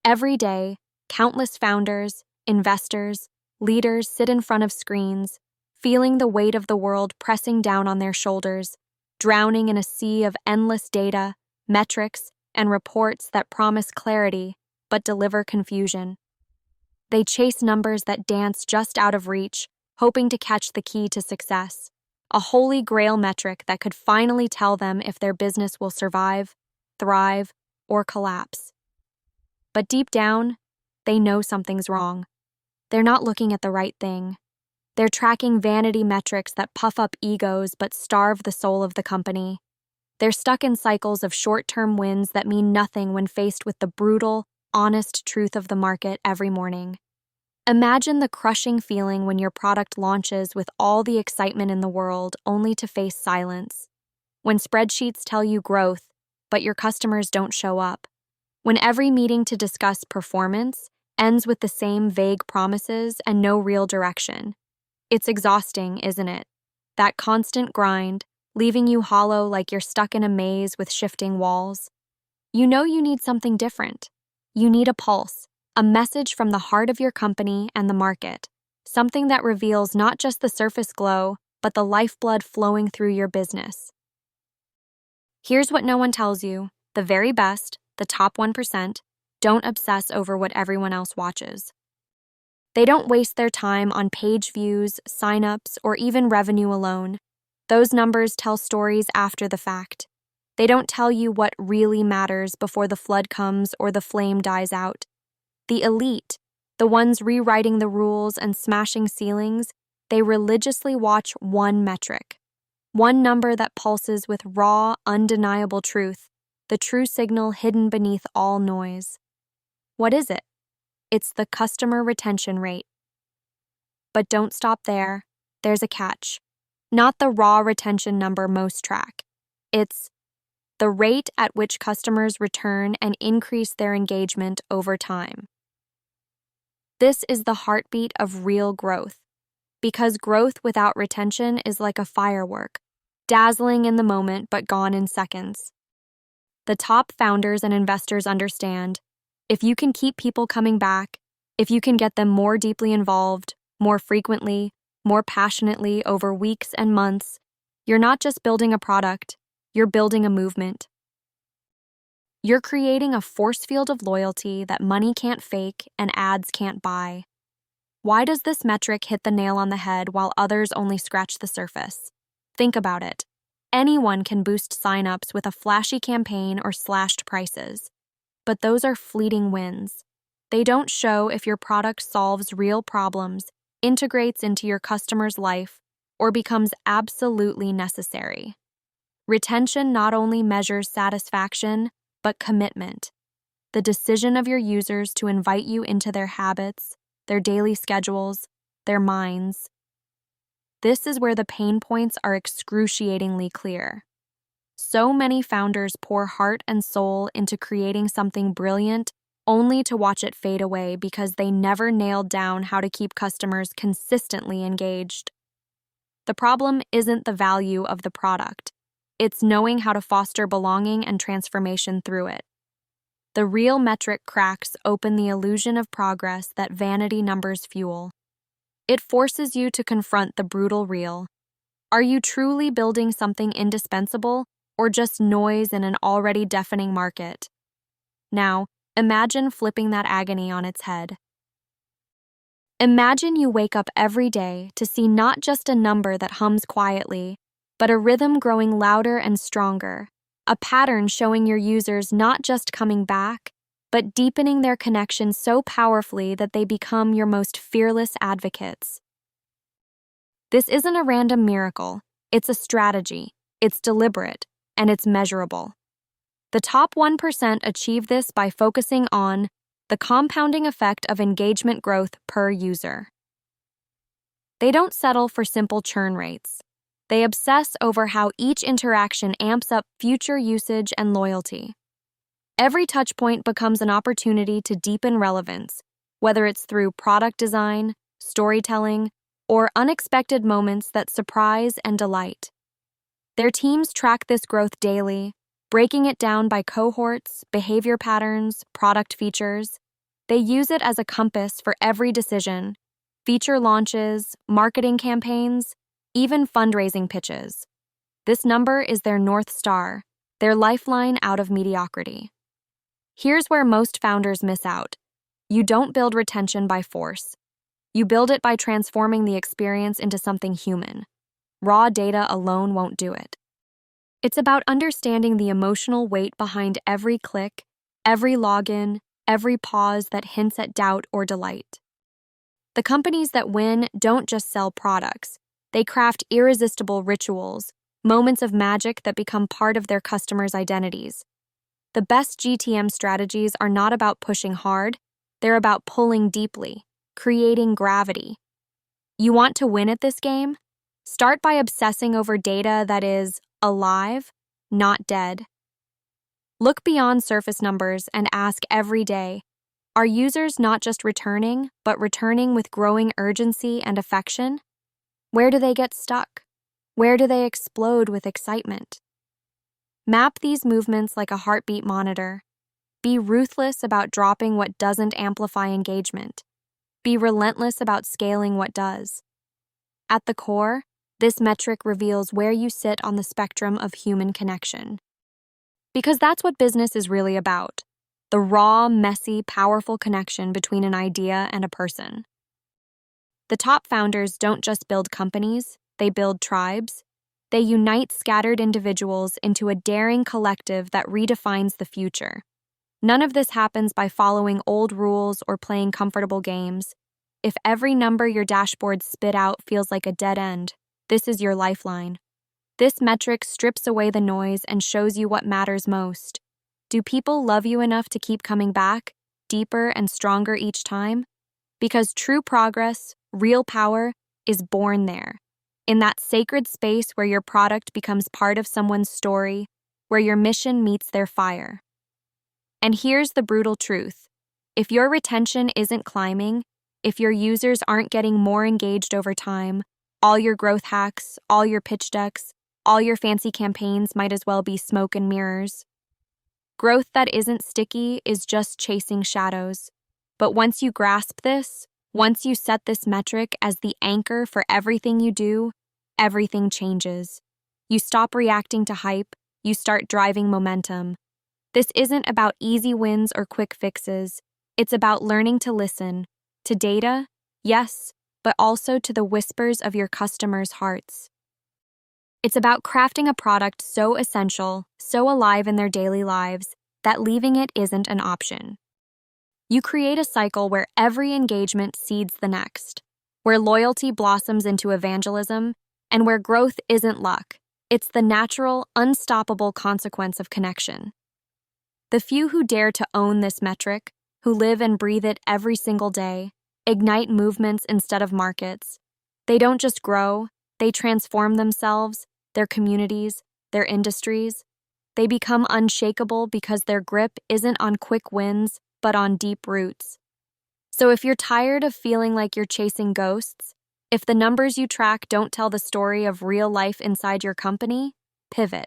Every day, countless founders, investors, leaders sit in front of screens, feeling the weight of the world pressing down on their shoulders, drowning in a sea of endless data, metrics, and reports that promise clarity but deliver confusion. They chase numbers that dance just out of reach, hoping to catch the key to success, a holy grail metric that could finally tell them if their business will survive, thrive, or collapse. But deep down, they know something's wrong. They're not looking at the right thing. They're tracking vanity metrics that puff up egos but starve the soul of the company. They're stuck in cycles of short-term wins that mean nothing when faced with the brutal, honest truth of the market every morning. Imagine the crushing feeling when your product launches with all the excitement in the world only to face silence. When spreadsheets tell you growth, but your customers don't show up. When every meeting to discuss performance ends with the same vague promises and no real direction. It's exhausting, isn't it? That constant grind, leaving you hollow like you're stuck in a maze with shifting walls. You know you need something different. You need a pulse, a message from the heart of your company and the market, something that reveals not just the surface glow, but the lifeblood flowing through your business. Here's what no one tells you: the very best, the top 1%, don't obsess over what everyone else watches. They don't waste their time on page views, signups, or even revenue alone. Those numbers tell stories after the fact. They don't tell you what really matters before the flood comes or the flame dies out. The elite, the ones rewriting the rules and smashing ceilings, they religiously watch one metric. One number that pulses with raw, undeniable truth, the true signal hidden beneath all noise. What is it? It's the customer retention rate. But don't stop there. There's a catch. Not the raw retention number most track. It's the rate at which customers return and increase their engagement over time. This is the heartbeat of real growth, because growth without retention is like a firework, dazzling in the moment but gone in seconds. The top founders and investors understand, if you can keep people coming back, if you can get them more deeply involved, more frequently, more passionately over weeks and months, you're not just building a product, you're building a movement. You're creating a force field of loyalty that money can't fake and ads can't buy. Why does this metric hit the nail on the head while others only scratch the surface? Think about it. Anyone can boost signups with a flashy campaign or slashed prices. But those are fleeting wins. They don't show if your product solves real problems, integrates into your customer's life, or becomes absolutely necessary. Retention not only measures satisfaction, but commitment. The decision of your users to invite you into their habits, their daily schedules, their minds. This is where the pain points are excruciatingly clear. So many founders pour heart and soul into creating something brilliant only to watch it fade away because they never nailed down how to keep customers consistently engaged. The problem isn't the value of the product. It's knowing how to foster belonging and transformation through it. The real metric cracks open the illusion of progress that vanity numbers fuel. It forces you to confront the brutal real. Are you truly building something indispensable, or just noise in an already deafening market? Now, imagine flipping that agony on its head. Imagine you wake up every day to see not just a number that hums quietly, but a rhythm growing louder and stronger, a pattern showing your users not just coming back, but deepening their connection so powerfully that they become your most fearless advocates. This isn't a random miracle, it's a strategy, it's deliberate, and it's measurable. The top 1% achieve this by focusing on the compounding effect of engagement growth per user. They don't settle for simple churn rates. They obsess over how each interaction amps up future usage and loyalty. Every touchpoint becomes an opportunity to deepen relevance, whether it's through product design, storytelling, or unexpected moments that surprise and delight. Their teams track this growth daily, breaking it down by cohorts, behavior patterns, product features. They use it as a compass for every decision: feature launches, marketing campaigns, even fundraising pitches. This number is their North Star, their lifeline out of mediocrity. Here's where most founders miss out. You don't build retention by force. You build it by transforming the experience into something human. Raw data alone won't do it. It's about understanding the emotional weight behind every click, every login, every pause that hints at doubt or delight. The companies that win don't just sell products. They craft irresistible rituals, moments of magic that become part of their customers' identities. The best GTM strategies are not about pushing hard, they're about pulling deeply, creating gravity. You want to win at this game? Start by obsessing over data that is alive, not dead. Look beyond surface numbers and ask every day, are users not just returning, but returning with growing urgency and affection? Where do they get stuck? Where do they explode with excitement? Map these movements like a heartbeat monitor. Be ruthless about dropping what doesn't amplify engagement. Be relentless about scaling what does. At the core, this metric reveals where you sit on the spectrum of human connection. Because that's what business is really about: the raw, messy, powerful connection between an idea and a person. The top founders don't just build companies, they build tribes. They unite scattered individuals into a daring collective that redefines the future. None of this happens by following old rules or playing comfortable games. If every number your dashboard spit out feels like a dead end, this is your lifeline. This metric strips away the noise and shows you what matters most. Do people love you enough to keep coming back, deeper and stronger each time? Because true progress, real power, is born there. In that sacred space where your product becomes part of someone's story, where your mission meets their fire. And here's the brutal truth. If your retention isn't climbing, if your users aren't getting more engaged over time, all your growth hacks, all your pitch decks, all your fancy campaigns might as well be smoke and mirrors. Growth that isn't sticky is just chasing shadows. But once you grasp this, once you set this metric as the anchor for everything you do, everything changes. You stop reacting to hype, you start driving momentum. This isn't about easy wins or quick fixes. It's about learning to listen. To data, yes, but also to the whispers of your customers' hearts. It's about crafting a product so essential, so alive in their daily lives, that leaving it isn't an option. You create a cycle where every engagement seeds the next, where loyalty blossoms into evangelism, and where growth isn't luck. It's the natural, unstoppable consequence of connection. The few who dare to own this metric, who live and breathe it every single day, ignite movements instead of markets. They don't just grow, they transform themselves, their communities, their industries. They become unshakable because their grip isn't on quick wins, but on deep roots. So if you're tired of feeling like you're chasing ghosts, if the numbers you track don't tell the story of real life inside your company, pivot.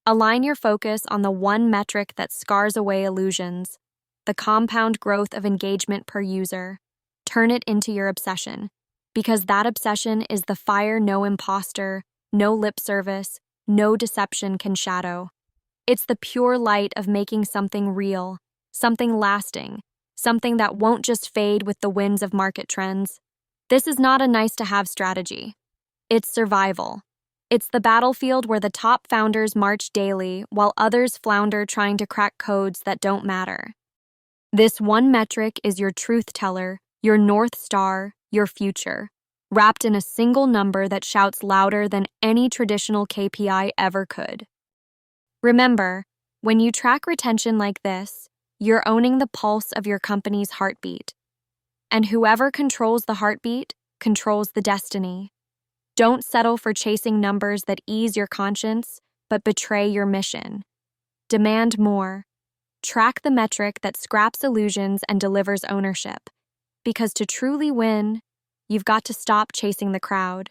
Align your focus on the one metric that scars away illusions, the compound growth of engagement per user. Turn it into your obsession, because that obsession is the fire no imposter, no lip service, no deception can shadow. It's the pure light of making something real, something lasting, something that won't just fade with the winds of market trends. This is not a nice-to-have strategy. It's survival. It's the battlefield where the top founders march daily while others flounder trying to crack codes that don't matter. This one metric is your truth teller, your North Star, your future, wrapped in a single number that shouts louder than any traditional KPI ever could. Remember, when you track retention like this, you're owning the pulse of your company's heartbeat. And whoever controls the heartbeat controls the destiny. Don't settle for chasing numbers that ease your conscience, but betray your mission. Demand more. Track the metric that scraps illusions and delivers ownership. Because to truly win, you've got to stop chasing the crowd.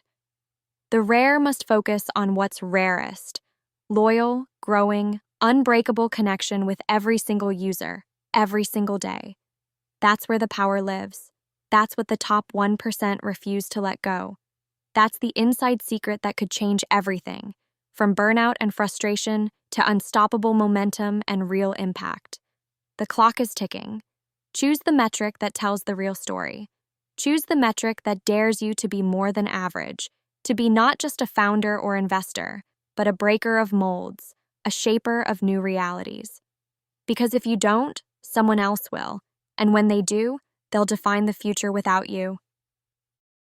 The rare must focus on what's rarest: loyal, growing, unbreakable connection with every single user, every single day. That's where the power lives. That's what the top 1% refuse to let go. That's the inside secret that could change everything, from burnout and frustration to unstoppable momentum and real impact. The clock is ticking. Choose the metric that tells the real story. Choose the metric that dares you to be more than average, to be not just a founder or investor, but a breaker of molds, a shaper of new realities. Because if you don't, someone else will, and when they do, they'll define the future without you.